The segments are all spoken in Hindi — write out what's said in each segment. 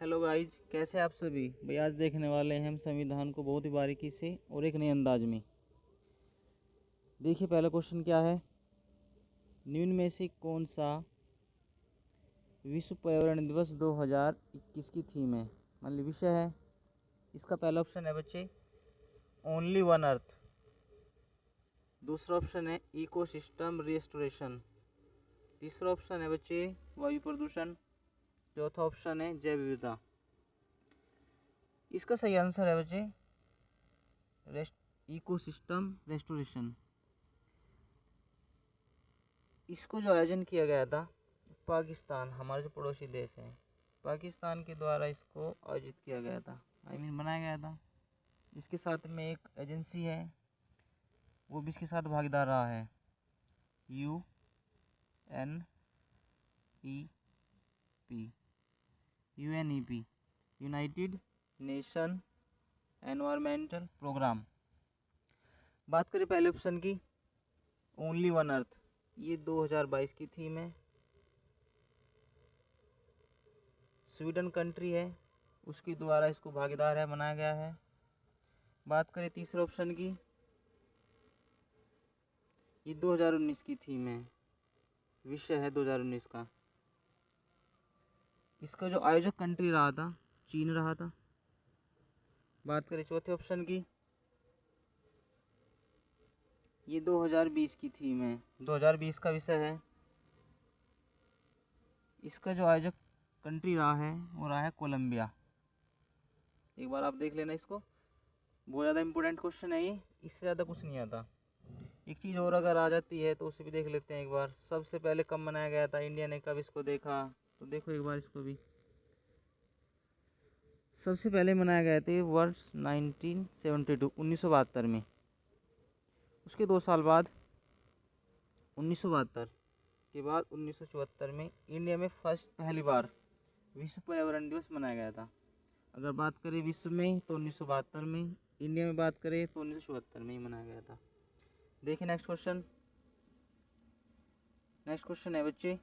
हेलो गाइज, कैसे आप सभी भाई। आज देखने वाले हैं हम संविधान को बहुत ही बारीकी से और एक नए अंदाज में। देखिए पहला क्वेश्चन क्या है। निम्न में से कौन सा विश्व पर्यावरण दिवस 2021 की थीम है, मान ली विषय है। इसका पहला ऑप्शन है बच्चे ओनली वन अर्थ। दूसरा ऑप्शन है इकोसिस्टम रिस्टोरेशन। तीसरा ऑप्शन है बच्चे वायु प्रदूषण। चौथा ऑप्शन है जैव विविधता। इसका सही आंसर है बच्चे इकोसिस्टम रेस्टोरेशन। इसको जो आयोजन किया गया था पाकिस्तान, हमारे जो पड़ोसी देश है, पाकिस्तान के द्वारा इसको आयोजित किया गया था, बनाया गया था। इसके साथ में एक एजेंसी है, वो भी इसके साथ भागीदार रहा है, UNEP, United Nation Environmental Programme. बात करें पहले ऑप्शन की, ओनली वन अर्थ, ये 2022 की थीम है। स्वीडन कंट्री है, उसके द्वारा इसको भागीदार है, बनाया गया है। बात करें तीसरे ऑप्शन की, ये 2019 की थीम है, विषय है 2019 का। इसका जो आयोजक कंट्री रहा था चीन रहा था। बात करें चौथे ऑप्शन की, ये 2020 की थीम है, 2020 का विषय है। इसका जो आयोजक कंट्री रहा है वो रहा है कोलंबिया। एक बार आप देख लेना इसको, बहुत ज़्यादा इंपॉर्टेंट क्वेश्चन है ये, इससे ज़्यादा कुछ नहीं आता। एक चीज़ और अगर आ जाती है तो उसे भी देख लेते हैं एक बार। सबसे पहले कब मनाया गया था, इंडिया ने कब इसको देखा, तो देखो एक बार इसको भी। सबसे पहले मनाया गया था वर्ष 1972 1972 में। उसके 2 साल बाद 1972 के बाद 1974 में इंडिया में पहली बार विश्व पर्यावरण दिवस मनाया गया था। अगर बात करें विश्व में तो 1972 में, इंडिया में बात करें तो 1974 में ही मनाया गया था। देखिए नेक्स्ट क्वेश्चन। नेक्स्ट क्वेश्चन है बच्चे,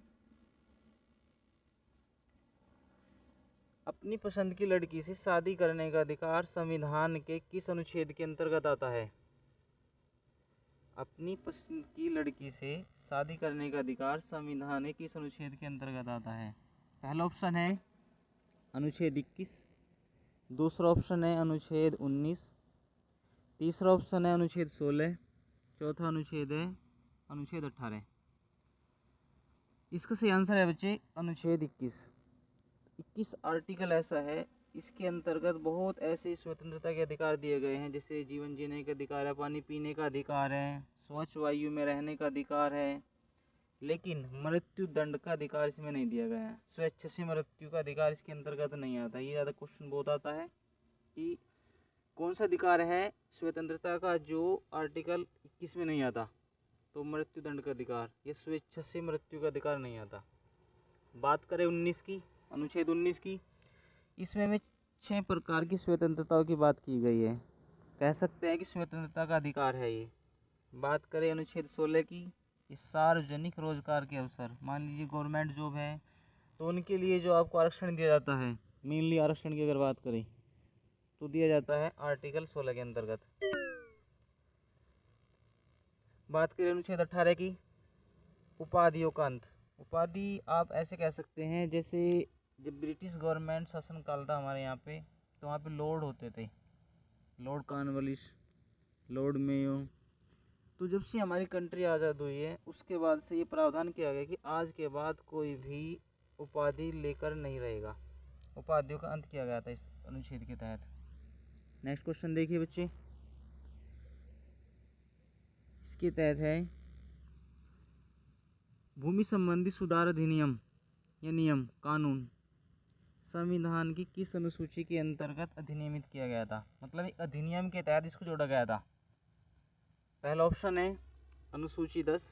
अपनी पसंद की लड़की से शादी करने का अधिकार संविधान के किस अनुच्छेद के अंतर्गत आता है। अपनी पसंद की लड़की से शादी करने का अधिकार संविधान के किस अनुच्छेद के अंतर्गत आता है। पहला ऑप्शन है अनुच्छेद 21। दूसरा ऑप्शन है अनुच्छेद 19। तीसरा ऑप्शन है अनुच्छेद 16। चौथा अनुच्छेद है अनुच्छेद 18। इसका सही आंसर है बच्चे अनुच्छेद 21 आर्टिकल ऐसा है, इसके अंतर्गत बहुत ऐसे स्वतंत्रता के अधिकार दिए गए हैं, जैसे जीवन जीने का अधिकार है, पानी पीने का अधिकार है, स्वच्छ वायु में रहने का अधिकार है। लेकिन मृत्यु दंड का अधिकार इसमें नहीं दिया गया है। स्वेच्छा से मृत्यु का अधिकार इसके अंतर्गत नहीं आता। ये ज़्यादा क्वेश्चन बहुत आता है कि कौन सा अधिकार है स्वतंत्रता का जो आर्टिकल 21 में नहीं आता, तो मृत्यु दंड का अधिकार, ये स्वेच्छा से मृत्यु का अधिकार नहीं आता। बात करें 19 की, अनुच्छेद 19 की, इसमें में 6 प्रकार की स्वतंत्रताओं की बात की गई है, कह सकते हैं कि स्वतंत्रता का अधिकार है ये। बात करें अनुच्छेद 16 की, ये सार्वजनिक रोजगार के अवसर, मान लीजिए गवर्नमेंट जॉब है तो उनके लिए जो आपको आरक्षण दिया जाता है, मेनली आरक्षण की अगर बात करें तो दिया जाता है आर्टिकल 16 के अंतर्गत। बात करें अनुच्छेद 18 की, उपाधियों का अंत। उपाधि आप ऐसे कह सकते हैं, जैसे जब ब्रिटिश गवर्नमेंट शासन काल था हमारे यहाँ पे, तो वहाँ पे लॉर्ड होते थे, लॉर्ड कॉर्नवालिस, लॉर्ड मेयो। तो जब से हमारी कंट्री आज़ाद हुई है उसके बाद से ये प्रावधान किया गया कि आज के बाद कोई भी उपाधि लेकर नहीं रहेगा। उपाधियों का अंत किया गया था इस अनुच्छेद के तहत। नेक्स्ट क्वेश्चन देखिए बच्चे, इसके तहत है भूमि संबंधी सुधार अधिनियम या नियम कानून संविधान की किस अनुसूची के अंतर्गत अधिनियमित किया गया था, मतलब एक अधिनियम के तहत इसको जोड़ा गया था। पहला ऑप्शन है अनुसूची 10।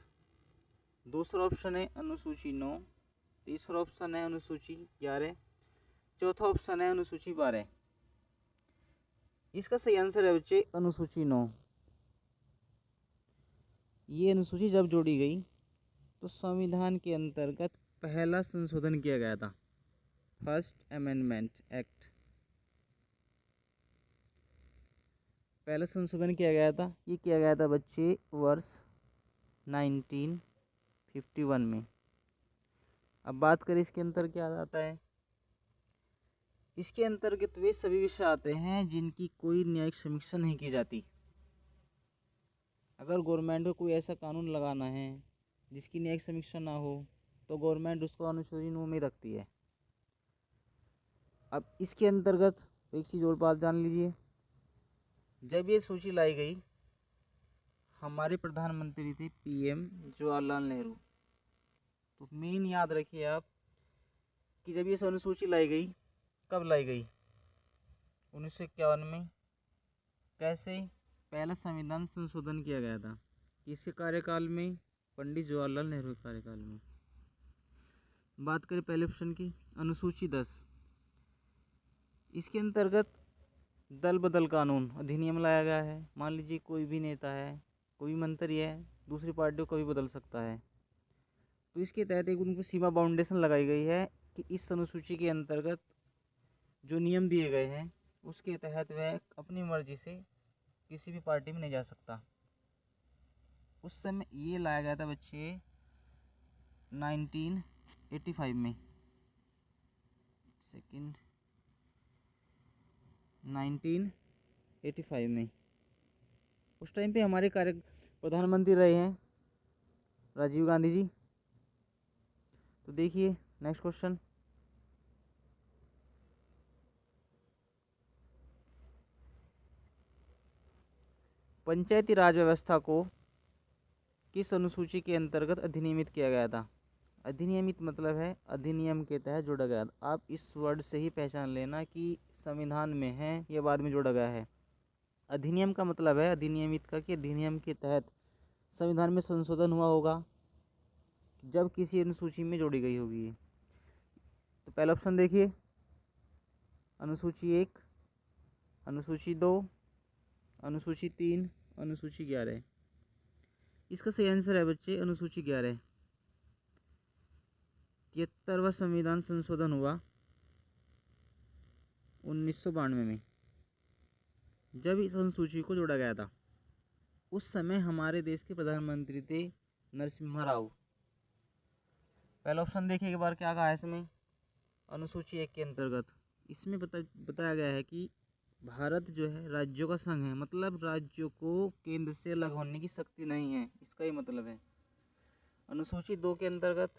दूसरा ऑप्शन है अनुसूची 9। तीसरा ऑप्शन है अनुसूची 11। चौथा ऑप्शन है अनुसूची 12। इसका सही आंसर है बच्चे अनुसूची 9। ये अनुसूची जब जोड़ी गई तो संविधान के अंतर्गत पहला संशोधन किया गया था। फर्स्ट अमेंडमेंट एक्ट, पहला संशोधन किया गया था, ये किया गया था बच्चे वर्ष 1951 में। अब बात करें इसके अंतर क्या आता है। इसके अंतर्गत वे सभी विषय आते हैं जिनकी कोई न्यायिक समीक्षा नहीं की जाती। अगर गवर्नमेंट को कोई ऐसा कानून लगाना है जिसकी न्यायिक समीक्षा ना हो तो गवर्नमेंट उसको अनुसूची 9 में रखती है। अब इसके अंतर्गत एक चीज़ और बात जान लीजिए, जब ये सूची लाई गई, हमारे प्रधानमंत्री थे पीएम जवाहरलाल नेहरू। तो मेन याद रखिए आप कि जब ये अनुसूची लाई गई, कब लाई गई, 1951 में। कैसे? पहला संविधान संशोधन किया गया था, किसके कार्यकाल में? पंडित जवाहरलाल नेहरू के कार्यकाल में। बात करें पहले ऑप्शन की, अनुसूची 10, इसके अंतर्गत दल बदल कानून अधिनियम लाया गया है। मान लीजिए कोई भी नेता है, कोई भी मंत्री है, दूसरी पार्टी को कभी बदल सकता है, तो इसके तहत एक उनको सीमा बाउंडेशन लगाई गई है कि इस अनुसूची के अंतर्गत जो नियम दिए गए हैं उसके तहत वह अपनी मर्जी से किसी भी पार्टी में नहीं जा सकता। उस समय ये लाया गया था बच्चे 1985 में, 1985 में। उस टाइम पे हमारे प्रधानमंत्री रहे हैं राजीव गांधी जी। तो देखिए नेक्स्ट क्वेश्चन, पंचायती राज व्यवस्था को किस अनुसूची के अंतर्गत अधिनियमित किया गया था? अधिनियमित मतलब है अधिनियम के तहत जोड़ा गया। आप इस वर्ड से ही पहचान लेना कि संविधान में है या बाद में जोड़ा गया है। अधिनियम का मतलब है अधिनियमित का, कि अधिनियम के तहत संविधान में संशोधन हुआ होगा जब किसी अनुसूची में जोड़ी गई होगी। तो पहला ऑप्शन देखिए, अनुसूची 1, अनुसूची 2, अनुसूची 3, अनुसूची 11। इसका सही आंसर है बच्चे अनुसूची 11। 73वां संविधान संशोधन हुआ 1992 में, जब इस अनुसूची को जोड़ा गया था। उस समय हमारे देश के प्रधानमंत्री थे नरसिम्हा राव। पहला ऑप्शन देखिए एक बार क्या कहा है इसमें, अनुसूची 1 के अंतर्गत इसमें बताया गया है कि भारत जो है राज्यों का संघ है, मतलब राज्यों को केंद्र से अलग होने की शक्ति नहीं है, इसका ही मतलब है। अनुसूची 2 के अंतर्गत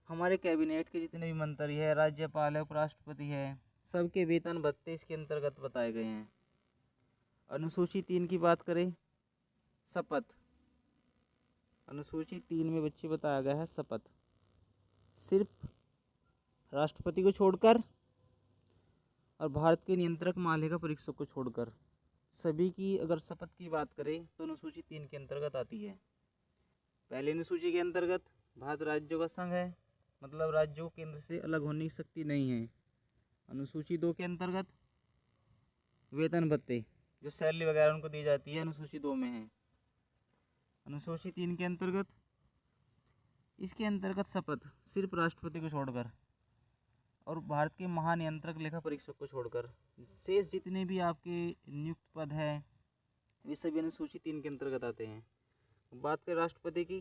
हमारे कैबिनेट के जितने भी मंत्री है, राज्यपाल है, उपराष्ट्रपति है, सबके वेतन भत्ते इसके अंतर्गत बताए गए हैं। अनुसूची 3 की बात करें, शपथ, अनुसूची 3 में बच्चे बताया गया है शपथ, सिर्फ राष्ट्रपति को छोड़कर और भारत के नियंत्रक महालेखा परीक्षक को छोड़कर सभी की अगर शपथ की बात करें तो अनुसूची 3 के अंतर्गत आती है। पहले अनुसूची के अंतर्गत भारत राज्यों का संघ है, मतलब राज्यों को केंद्र से अलग होने की शक्ति नहीं है। अनुसूची 2 के अंतर्गत वेतन भत्ते जो सैलरी वगैरह उनको दी जाती है अनुसूची 2 में है। अनुसूची 3 के अंतर्गत इसके अंतर्गत शपथ सिर्फ राष्ट्रपति को छोड़कर और भारत के महानियंत्रक लेखा परीक्षक को छोड़कर शेष जितने भी आपके नियुक्त पद है वे सभी अनुसूची 3 के अंतर्गत आते हैं। बात करें राष्ट्रपति की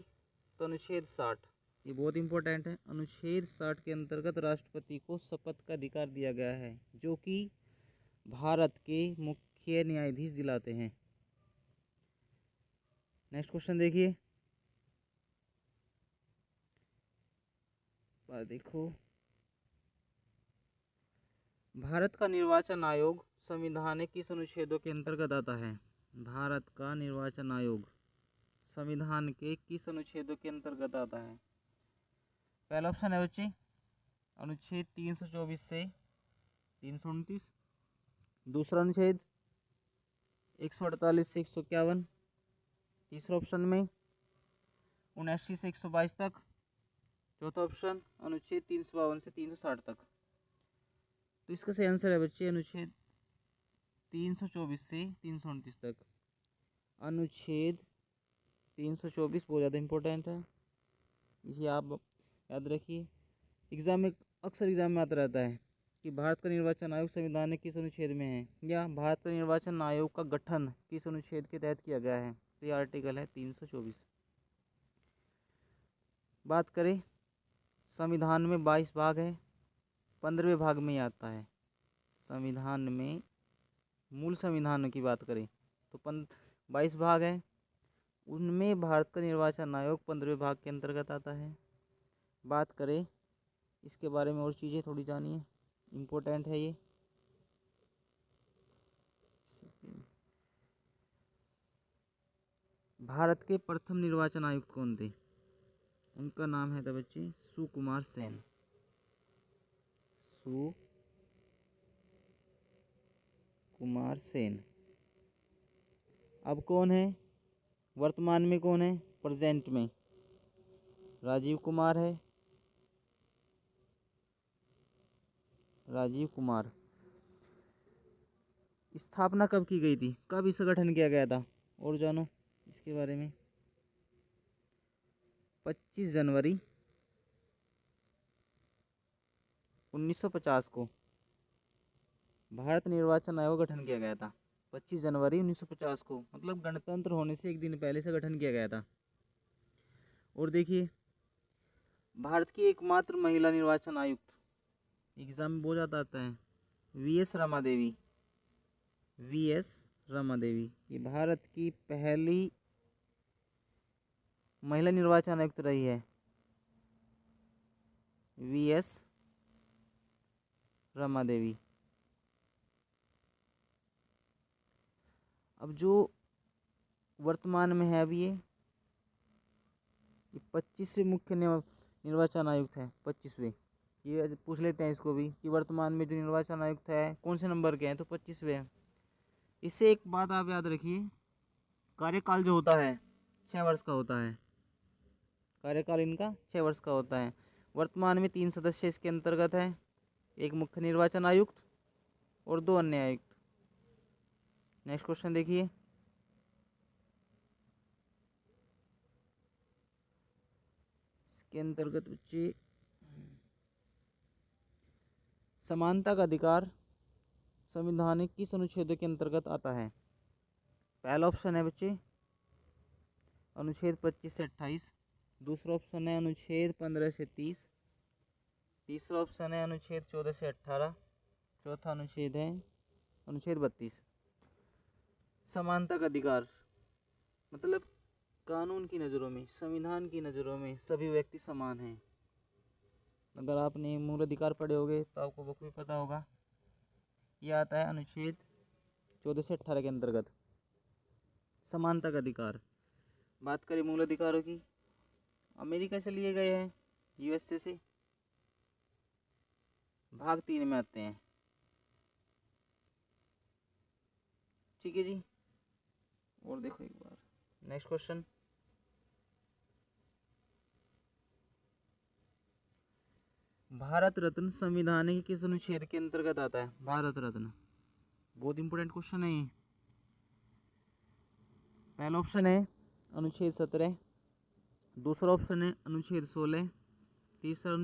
तो अनुच्छेद 60, ये बहुत इंपॉर्टेंट है। अनुच्छेद 60 के अंतर्गत राष्ट्रपति को शपथ का अधिकार दिया गया है, जो कि भारत के मुख्य न्यायाधीश दिलाते हैं। नेक्स्ट क्वेश्चन देखिए, देखो, भारत का निर्वाचन आयोग संविधान के किस अनुच्छेदों के अंतर्गत आता है? भारत का निर्वाचन आयोग संविधान के किस अनुच्छेदों के अंतर्गत आता है? पहला ऑप्शन है बच्चे अनुच्छेद 324 से 329, दूसरा अनुच्छेद 148 से 151, तीसरा ऑप्शन में 79 से 122 तक, चौथा ऑप्शन अनुच्छेद 352 से 360 तक। तो इसका सही आंसर है बच्चे अनुच्छेद 324 से 329 तक। अनुच्छेद 324 बहुत ज़्यादा इम्पोर्टेंट है, इसे आप याद रखिए। एग्ज़ाम में अक्सर एग्जाम में आता रहता है कि भारत का निर्वाचन आयोग संविधान के किस अनुच्छेद में है, या भारत का निर्वाचन आयोग का गठन किस अनुच्छेद के तहत किया गया है। तो ये आर्टिकल है 324। बात करें, संविधान में 22 भाग है, 15वें भाग में ही आता है। संविधान में मूल संविधान की बात करें तो 22 भाग है, उनमें भारत का निर्वाचन आयोग 15वें भाग के अंतर्गत आता है। बात करें इसके बारे में और चीज़ें थोड़ी जानिए, इम्पोर्टेंट है ये। भारत के प्रथम निर्वाचन आयुक्त कौन थे? उनका नाम है था बच्चे सुकुमार सेन। सुकुमार सेन। अब कौन है वर्तमान में, कौन है प्रेजेंट में? राजीव कुमार है, राजीव कुमार। स्थापना कब की गई थी, कब इसका गठन किया गया था, और जानो इसके बारे में। 25 जनवरी 1950 को भारत निर्वाचन आयोग गठन किया गया था। 25 जनवरी 1950 को, मतलब गणतंत्र होने से एक दिन पहले से गठन किया गया था। और देखिए, भारत की एकमात्र महिला निर्वाचन आयुक्त, एग्जाम में बहुत ज़्यादा आता है, वीएस रमा देवी। वीएस रमा देवी ये भारत की पहली महिला निर्वाचन आयुक्त रही है, वीएस रमा देवी। अब जो वर्तमान में है, अभी ये 25वें मुख्य निर्वाचन आयुक्त है। 25वें, ये पूछ लेते हैं इसको भी कि वर्तमान में जो निर्वाचन आयुक्त है कौन से नंबर के हैं, तो 25वें है। इससे एक बात आप याद रखिए, कार्यकाल जो होता है 6 वर्ष का होता है। कार्यकाल इनका 6 वर्ष का होता है। वर्तमान में 3 सदस्य इसके अंतर्गत है, एक मुख्य निर्वाचन आयुक्त और 2 अन्य आयुक्त। नेक्स्ट क्वेश्चन देखिए, इसके अंतर्गत बच्चे समानता का अधिकार संविधान के किस अनुच्छेद के अंतर्गत आता है? पहला ऑप्शन है बच्चे अनुच्छेद 25 से 28, दूसरा ऑप्शन है अनुच्छेद 15 से 30, तीसरा ऑप्शन है अनुच्छेद 14 से 18, चौथा अनुच्छेद है अनुच्छेद 32। समानता का अधिकार मतलब कानून की नज़रों में, संविधान की नज़रों में सभी व्यक्ति समान हैं। अगर आपने मूल अधिकार पढ़े होंगे तो आपको बखूबी पता होगा, यह आता है अनुच्छेद 14 से 18 के अंतर्गत, समानता का अधिकार। बात करें मूल अधिकारों की, अमेरिका से लिए गए हैं, यूएसए से। भाग 3 में आते हैं, ठीक है जी। और देखो एक बार नेक्स्ट क्वेश्चन, भारत रत्न संविधान के किस अनुच्छेद के अंतर्गत आता है? भारत रत्न बहुत इंपॉर्टेंट क्वेश्चन है ये। पहला ऑप्शन है अनुच्छेद 17, दूसरा ऑप्शन है अनुच्छेद 16, तीसरा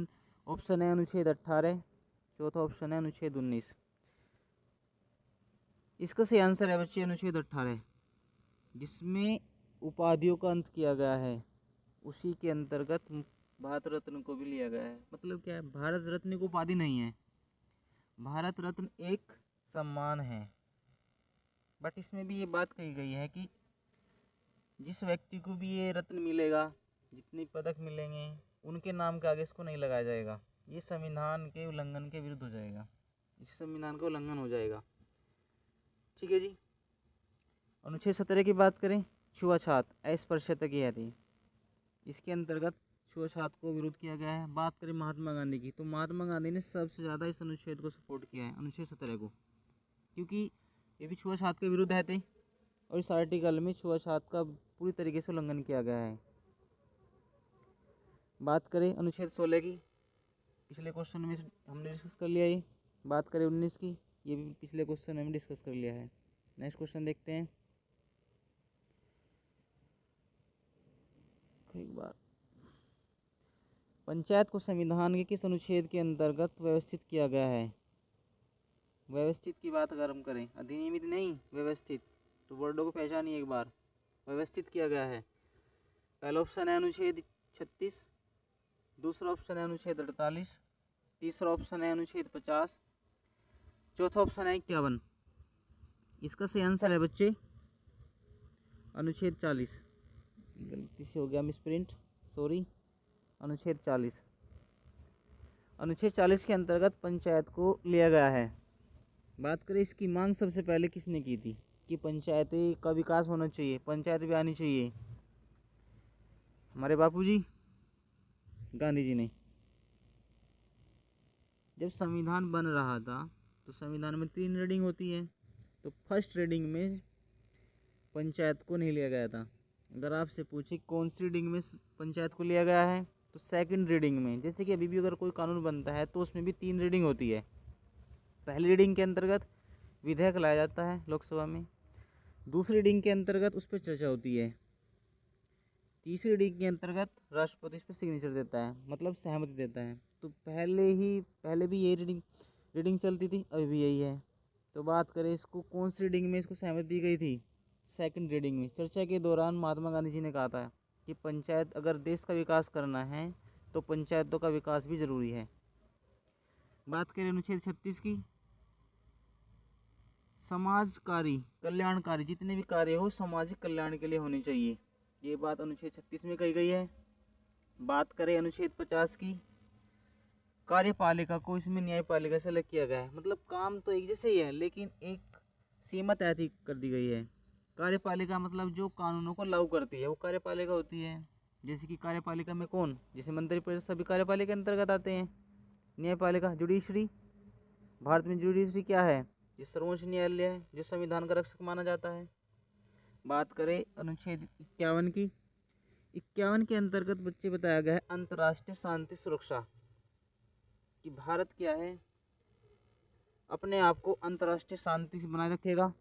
ऑप्शन है अनुच्छेद 18, चौथा ऑप्शन है अनुच्छेद 19। इसका सही आंसर है बच्चे अनुच्छेद 18, जिसमें उपाधियों का अंत किया गया है, उसी के अंतर्गत भारत रत्न को भी लिया गया है। मतलब क्या है, भारत रत्न एक उपाधि नहीं है, भारत रत्न एक सम्मान है। बट इसमें भी ये बात कही गई है कि जिस व्यक्ति को भी ये रत्न मिलेगा, जितने पदक मिलेंगे, उनके नाम के आगे इसको नहीं लगाया जाएगा। ये संविधान के उल्लंघन के विरुद्ध हो जाएगा, इस संविधान का उल्लंघन हो जाएगा, ठीक है जी। अनुच्छेद 17 की बात करें, छुआछूत अस्पृश्यता की थी, इसके अंतर्गत छुआछूत को विरोध किया गया है। बात करें महात्मा गांधी की, तो महात्मा गांधी ने सबसे ज़्यादा इस अनुच्छेद को सपोर्ट किया है, अनुच्छेद 17 को, क्योंकि ये भी छुआछूत के विरुद्ध है थे, और इस आर्टिकल में छुआछूत का पूरी तरीके से उल्लंघन किया गया है। बात करें अनुच्छेद 16 की, पिछले क्वेश्चन में हमने डिस्कस कर लिया ये। बात करें 19 की, ये भी पिछले क्वेश्चन में डिस्कस कर लिया है। नेक्स्ट क्वेश्चन देखते हैं एक बार, पंचायत को संविधान के किस अनुच्छेद के अंतर्गत व्यवस्थित किया गया है? व्यवस्थित की बात अगर हम करें, अधिनियमित नहीं, व्यवस्थित, तो वर्डों को पहचानिए एक बार। व्यवस्थित किया गया है। पहला ऑप्शन है अनुच्छेद 36, दूसरा ऑप्शन है अनुच्छेद 48, तीसरा ऑप्शन है अनुच्छेद 50, चौथा ऑप्शन है 51। इसका सही आंसर है बच्चे अनुच्छेद 40। गलती से हो गया मिसप्रिंट, सॉरी। अनुच्छेद 40, अनुच्छेद 40 के अंतर्गत पंचायत को लिया गया है। बात करें इसकी मांग सबसे पहले किसने की थी कि पंचायती का विकास होना चाहिए, पंचायत भी आनी चाहिए? हमारे बापूजी गांधी जी ने। जब संविधान बन रहा था तो संविधान में 3 रीडिंग होती है, तो फर्स्ट रीडिंग में पंचायत को नहीं लिया गया था। अगर आपसे पूछे कौन सी रीडिंग में पंचायत को लिया गया है, तो सेकंड रीडिंग में। जैसे कि अभी भी अगर कोई कानून बनता है तो उसमें भी 3 रीडिंग होती है। पहली रीडिंग के अंतर्गत विधेयक लाया जाता है लोकसभा में, दूसरी रीडिंग के अंतर्गत उस पर चर्चा होती है, तीसरी रीडिंग के अंतर्गत राष्ट्रपति इस पर सिग्नेचर देता है, मतलब सहमति देता है। तो पहले भी यही रीडिंग चलती थी, अभी भी यही है। तो बात करें इसको कौन सी रीडिंग में इसको सहमति दी गई थी? सेकंड रीडिंग में। चर्चा के दौरान महात्मा गांधी जी ने कहा था कि पंचायत, अगर देश का विकास करना है तो पंचायतों का विकास भी जरूरी है। बात करें अनुच्छेद 36 की, समाजकारी कल्याणकारी जितने भी कार्य हो सामाजिक कल्याण के लिए होने चाहिए, ये बात अनुच्छेद 36 में कही गई है। बात करें अनुच्छेद 50 की, कार्यपालिका को इसमें न्यायपालिका से अलग किया गया है। मतलब काम तो एक जैसे ही है, लेकिन एक सीमा तय कर दी गई है। कार्यपालिका मतलब जो कानूनों को लागू करती है वो कार्यपालिका होती है। जैसे कि कार्यपालिका में कौन, जैसे मंत्रिपरिषद, सभी कार्यपालिका के अंतर्गत आते हैं। न्यायपालिका, जुडिशरी, भारत में जुडिशरी क्या है? ये सर्वोच्च न्यायालय है, जो संविधान का रक्षक माना जाता है। बात करें अनुच्छेद 51 की, 51 के अंतर्गत बच्चे बताया गया है अंतर्राष्ट्रीय शांति सुरक्षा, कि भारत क्या है, अपने आप को अंतर्राष्ट्रीय शांति से बनाए रखेगा।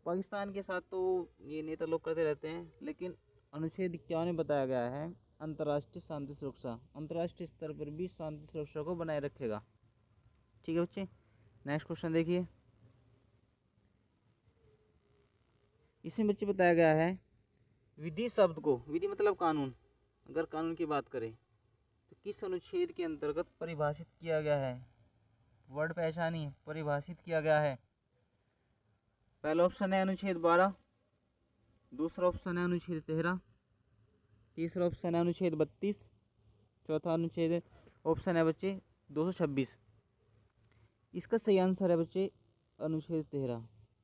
पाकिस्तान के साथ तो ये नेता लोग करते रहते हैं, लेकिन अनुच्छेद 51 में बताया गया है अंतर्राष्ट्रीय शांति सुरक्षा, अंतर्राष्ट्रीय स्तर पर भी शांति सुरक्षा को बनाए रखेगा। ठीक है बच्चे, नेक्स्ट क्वेश्चन देखिए। इसमें बच्चे बताया गया है विधि शब्द को, विधि मतलब कानून, अगर कानून की बात करें तो किस अनुच्छेद के अंतर्गत परिभाषित किया गया है? वर्ड पहचानिए, परिभाषित किया गया है। पहला ऑप्शन है अनुच्छेद 12, दूसरा ऑप्शन है अनुच्छेद 13, तीसरा ऑप्शन है अनुच्छेद 32, चौथा अनुच्छेद ऑप्शन है बच्चे 226। इसका सही आंसर है बच्चे अनुच्छेद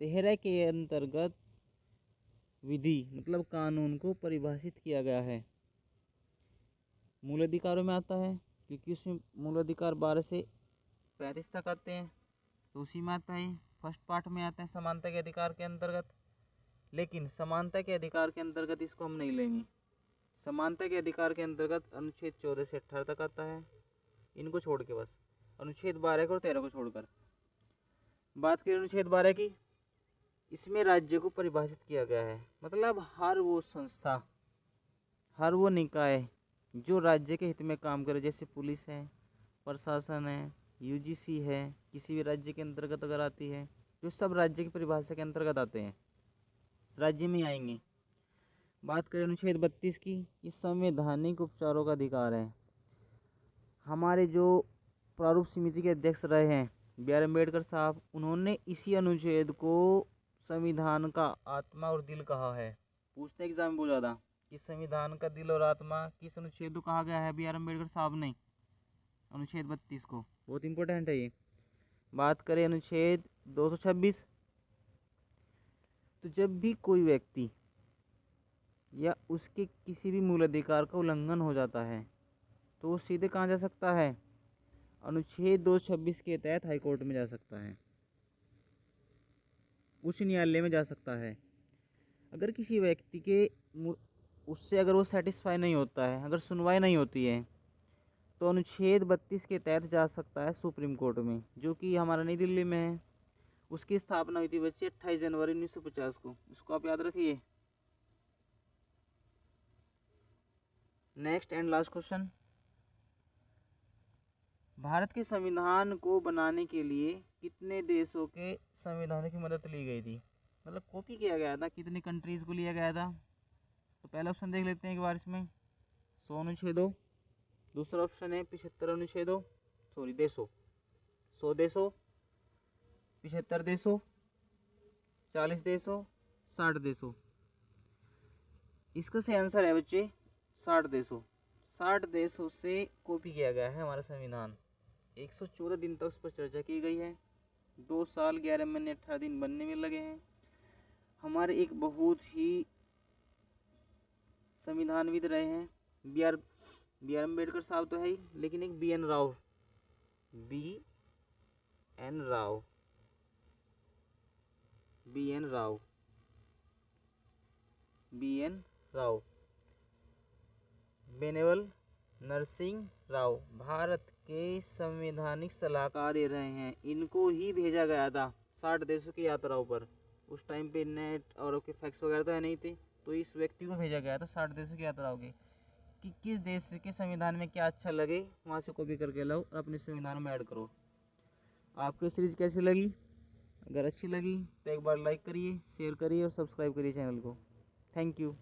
13 के अंतर्गत विधि मतलब कानून को परिभाषित किया गया है। मूल अधिकारों में आता है, क्योंकि उसमें मूल अधिकार 12 से 35 तक आते हैं, तो उसी में आता है। फर्स्ट पार्ट में आता है समानता के अधिकार के अंतर्गत, लेकिन समानता के अधिकार के अंतर्गत इसको हम नहीं लेंगे। समानता के अधिकार के अंतर्गत अनुच्छेद 14 से 18 तक आता है, इनको छोड़ के, बस अनुच्छेद 12 और 13 को छोड़कर। बात करें अनुच्छेद 12 की, इसमें राज्य को परिभाषित किया गया है, मतलब हर वो संस्था, हर वो निकाय जो राज्य के हित में काम करे, जैसे पुलिस है, प्रशासन है, यूजीसी है, किसी भी राज्य के अंतर्गत अगर आती है, जो सब राज्य की परिभाषा के अंतर्गत आते हैं, राज्य में आएंगे। बात करें अनुच्छेद 32 की, ये संवैधानिक उपचारों का अधिकार है। हमारे जो प्रारूप समिति के अध्यक्ष रहे हैं BR अम्बेडकर साहब, उन्होंने इसी अनुच्छेद को संविधान का आत्मा और दिल कहा है। पूछते एग्जाम में बहुत ज़्यादा कि संविधान का दिल और आत्मा किस अनुच्छेद को कहा गया है BR अम्बेडकर साहब ने? अनुच्छेद 32 को, बहुत इंपॉर्टेंट है ये। बात करें अनुच्छेद 226, तो जब भी कोई व्यक्ति या उसके किसी भी मूल अधिकार का उल्लंघन हो जाता है तो वो सीधे कहाँ जा सकता है? अनुच्छेद 226 के तहत हाईकोर्ट में जा सकता है, उच्च न्यायालय में जा सकता है। अगर किसी व्यक्ति के उससे अगर वो सेटिस्फाई नहीं होता है, अगर सुनवाई नहीं होती है, तो अनुच्छेद 32 के तहत जा सकता है सुप्रीम कोर्ट में, जो कि हमारा नई दिल्ली में है। उसकी स्थापना हुई थी बच्चे 28 जनवरी 1950 को, इसको आप याद रखिए। Next and last question, Bharat के संविधान को बनाने के लिए कितने देशों के संविधानों की मदद ली गई थी, मतलब कॉपी किया गया था, कितनी कंट्रीज़ को लिया गया था। तो पहला ऑप्शन देख लेते हैं एक बार इसमें, 100 अनुच्छेदों। दूसरा ऑप्शन है 75 अनुच्छेदों, सॉरी देशों, 100 देशों, 75 देशों, 40 देशों, 60 देशों। इसका सही आंसर है बच्चे 60 देशों। 60 देशों से कॉपी किया गया है हमारा संविधान। 114 दिन तक उस पर चर्चा की गई है। 2 साल 11 महीने 18 दिन बनने में लगे हैं। हमारे एक बहुत ही संविधानविद रहे हैं बी आर अम्बेडकर साहब तो है ही, लेकिन एक बी एन राव बेनेवल नरसिंह राव भारत के संवैधानिक सलाहकार ये रहे हैं। इनको ही भेजा गया था 60 देशों की यात्राओं पर। उस टाइम पे नेट और के फैक्स वगैरह तो है नहीं थे, तो इस व्यक्ति को भेजा गया था 60 देशों की यात्राओं के, कि किस देश के संविधान में क्या अच्छा लगे वहाँ से कॉपी करके लाओ और अपने संविधान में ऐड करो। आपको सीरीज कैसी लगी? अगर अच्छी लगी तो एक बार लाइक करिए, शेयर करिए और सब्सक्राइब करिए चैनल को। Thank you.